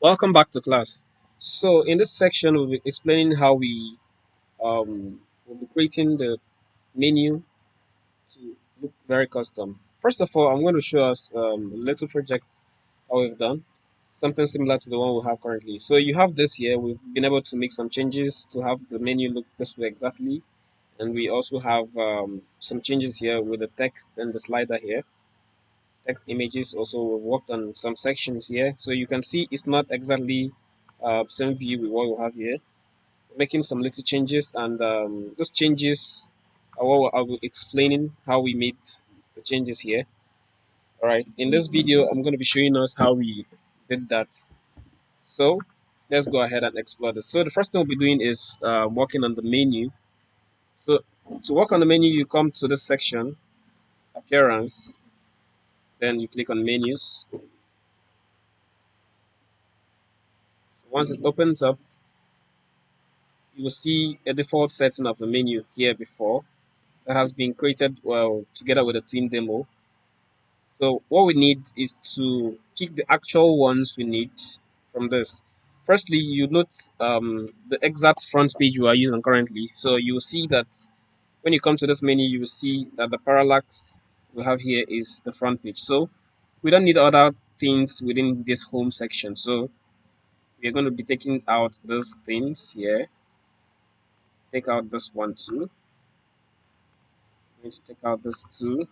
Welcome back to class. So in this section, we'll be explaining how will be creating the menu to look very custom. First of all, I'm going to show us a little project that we've done, something similar to the one we have currently. So you have this here. We've been able to make some changes to have the menu look this way exactly, and we also have some changes here with the text and the slider here. Text images also we've worked on some sections here, so you can see it's not exactly same view with what we have here. Making some little changes, and those changes are what I will be explaining how we made the changes here. All right, in this video I'm going to be showing us how we did that. So let's go ahead and explore this. So the first thing we'll be doing is working on the menu. So to work on the menu, you come to this section, appearance, then you click on menus. Once it opens up, you will see a default setting of the menu here before that has been created well together with the team demo. So what we need is to pick the actual ones we need from this. Firstly, you note the exact front page you are using currently. So you will see that when you come to this menu, you will see that the parallax we have here is the front page. So we don't need other things within this home section. So we're going to be taking out those things here. Take out this one too. I'm going to take out this too.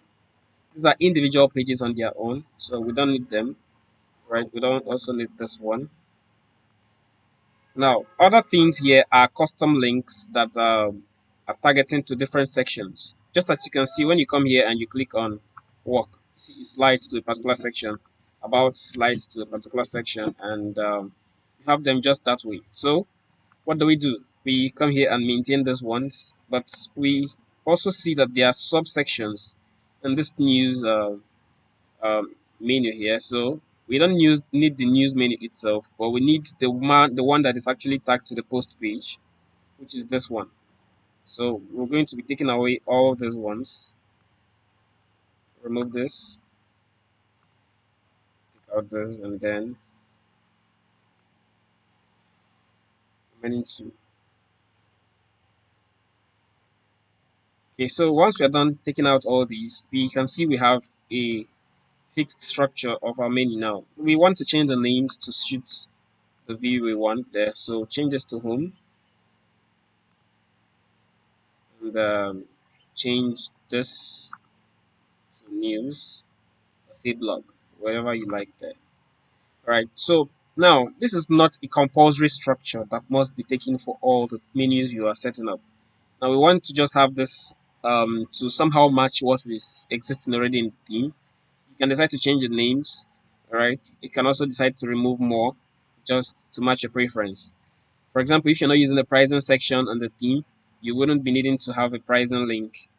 These are individual pages on their own, so we don't need them, right? We don't also need this one. Now, other things here are custom links that are targeting to different sections. Just as you can see, when you come here and you click on work, you see it slides to a particular section, about slides to a particular section, and you have them just that way. So, what do? We come here and maintain these ones, but we also see that there are subsections in this news menu here. So we don't need the news menu itself, but we need the one that is actually tagged to the post page, which is this one. So we're going to be taking away all these ones. Remove this, take out this, and then remaining two. Okay, so once we are done taking out all these, we can see we have a fixed structure of our menu now. We want to change the names to suit the view we want there. So change this to home, and change this to news, say blog, whatever you like there. All right. So now this is not a compulsory structure that must be taken for all the menus you are setting up. Now we want to just have this to somehow match what is existing already in the theme. You can decide to change the names. All right. You can also decide to remove more just to match your preference. For example, if you're not using the pricing section on the theme, you wouldn't be needing to have a pricing link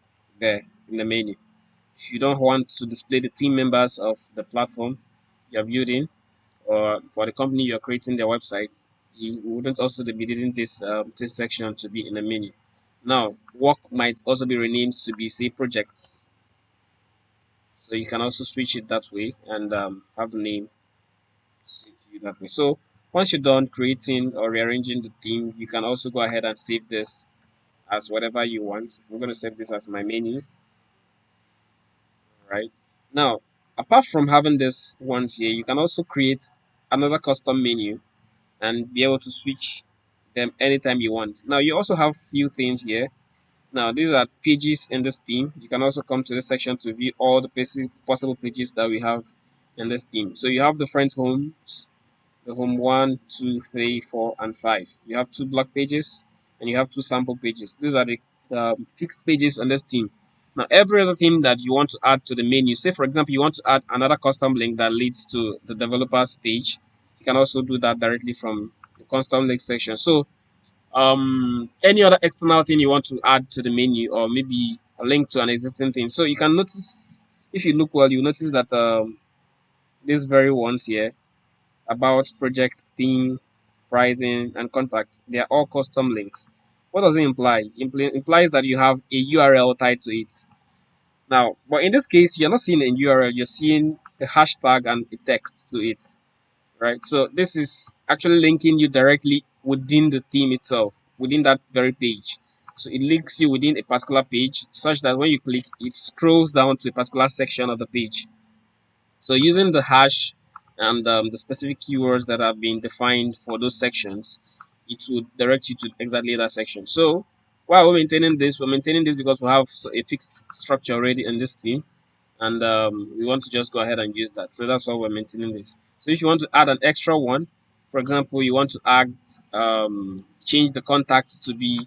there in the menu. If you don't want to display the team members of the platform you're building, or for the company you're creating their website, you wouldn't also be needing this section to be in the menu. Now, work might also be renamed to be say projects, so you can also switch it that way and have the name that way. So once you're done creating or rearranging the theme, you can also go ahead and save this as whatever you want. I'm going to save this as my menu, right? Now, apart from having this ones here, you can also create another custom menu and be able to switch them anytime you want. Now, you also have few things here. Now, these are pages in this theme. You can also come to this section to view all the possible pages that we have in this theme. So you have the front homes, the home 1, 2, 3, 4, and 5. You have two block pages and you have two sample pages. These are the fixed pages on this theme. Now, every other theme that you want to add to the menu, say for example, you want to add another custom link that leads to the developer's page, you can also do that directly from the custom link section. So, any other external thing you want to add to the menu, or maybe a link to an existing thing. So you can notice, if you look well, you notice that these very ones here about project theme, pricing, and contact. They are all custom links. What does it imply? Implies that you have a URL tied to it. Now, but in this case, you're not seeing a URL, you're seeing a hashtag and a text to it, right? So this is actually linking you directly within the theme itself, within that very page. So it links you within a particular page such that when you click, it scrolls down to a particular section of the page. So using the hash and the specific keywords that have been defined for those sections, it would direct you to exactly that section. So while we're maintaining this because we have a fixed structure already in this theme, and we want to just go ahead and use that. So that's why we're maintaining this. So if you want to add an extra one, for example, you want to add change the contacts to be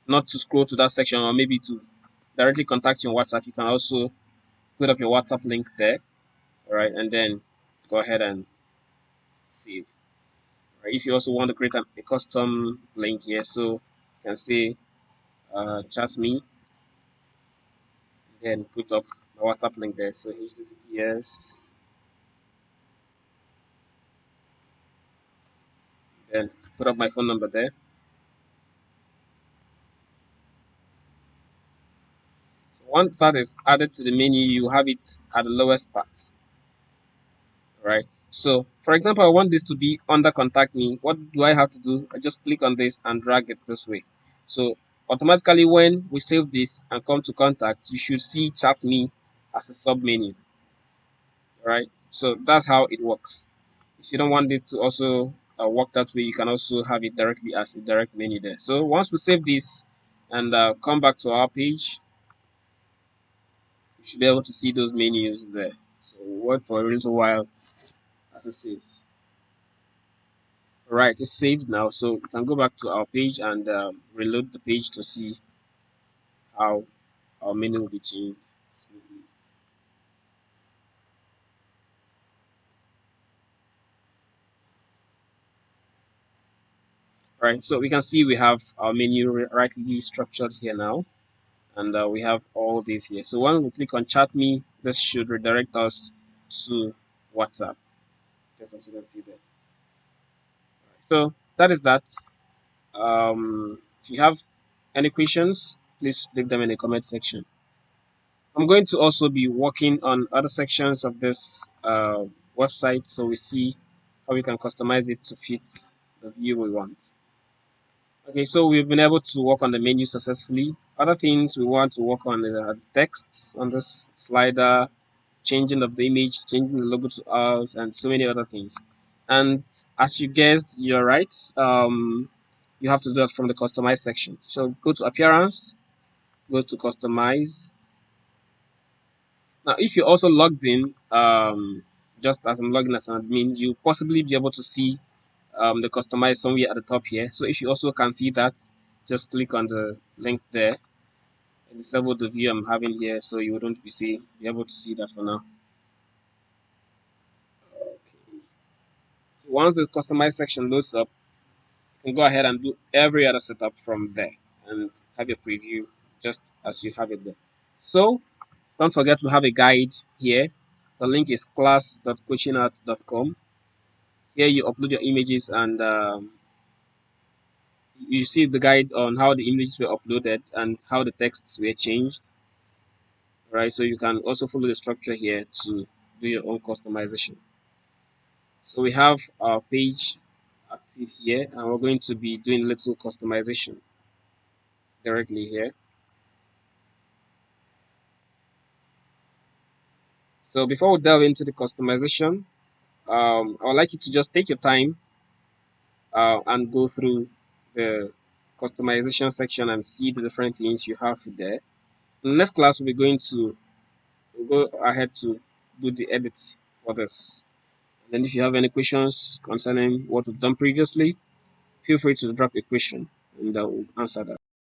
not to scroll to that section, or maybe to directly contact you on WhatsApp, you can also put up your WhatsApp link there, all right, and then go ahead and save. Right. If you also want to create a custom link here, so you can say chat me, then put up the WhatsApp link there. So HTTPS, then put up my phone number there. So once that is added to the menu, you have it at the lowest part, right? So for example, I want this to be under contact me. What do I have to do? I just click on this and drag it this way. So automatically when we save this and come to contact, you should see chat me as a sub menu, right? So that's how it works. If you don't want it to also work that way, you can also have it directly as a direct menu there. So once we save this and come back to our page, you should be able to see those menus there. So we'll wait for a little while as it saves. Right, it's saved now, so we can go back to our page and reload the page to see how our menu will be changed smoothly. Right, so we can see we have our menu rightly structured here now, and we have all these here. So when we click on chat me, this should redirect us to WhatsApp, just as you can see there. So that is that. If you have any questions, please leave them in the comment section. I'm going to also be working on other sections of this website, so we see how we can customize it to fit the view we want. Okay, so we've been able to work on the menu successfully. Other things we want to work on are the texts on this slider, changing of the image, changing the logo to ours, and so many other things. And as you guessed, you're right. You have to do that from the customize section. So go to appearance, go to customize. Now, if you're also logged in, just as I'm logging as an admin, you possibly be able to see the customize somewhere at the top here. So if you also can see that, just click on the link there and disable the view I'm having here, so you wouldn't be able to see that for now. Okay. So once the customize section loads up, you can go ahead and do every other setup from there and have your preview just as you have it there. So don't forget to have a guide here. The link is class.coachingart.com. Here you upload your images and you see the guide on how the images were uploaded and how the texts were changed, right? So you can also follow the structure here to do your own customization. So we have our page active here, and we're going to be doing a little customization directly here. So before we delve into the customization, I would like you to just take your time and go through the customization section and see the different things you have there. In the next class, we'll go ahead to do the edits for this. And then if you have any questions concerning what we've done previously, feel free to drop a question and we'll answer that.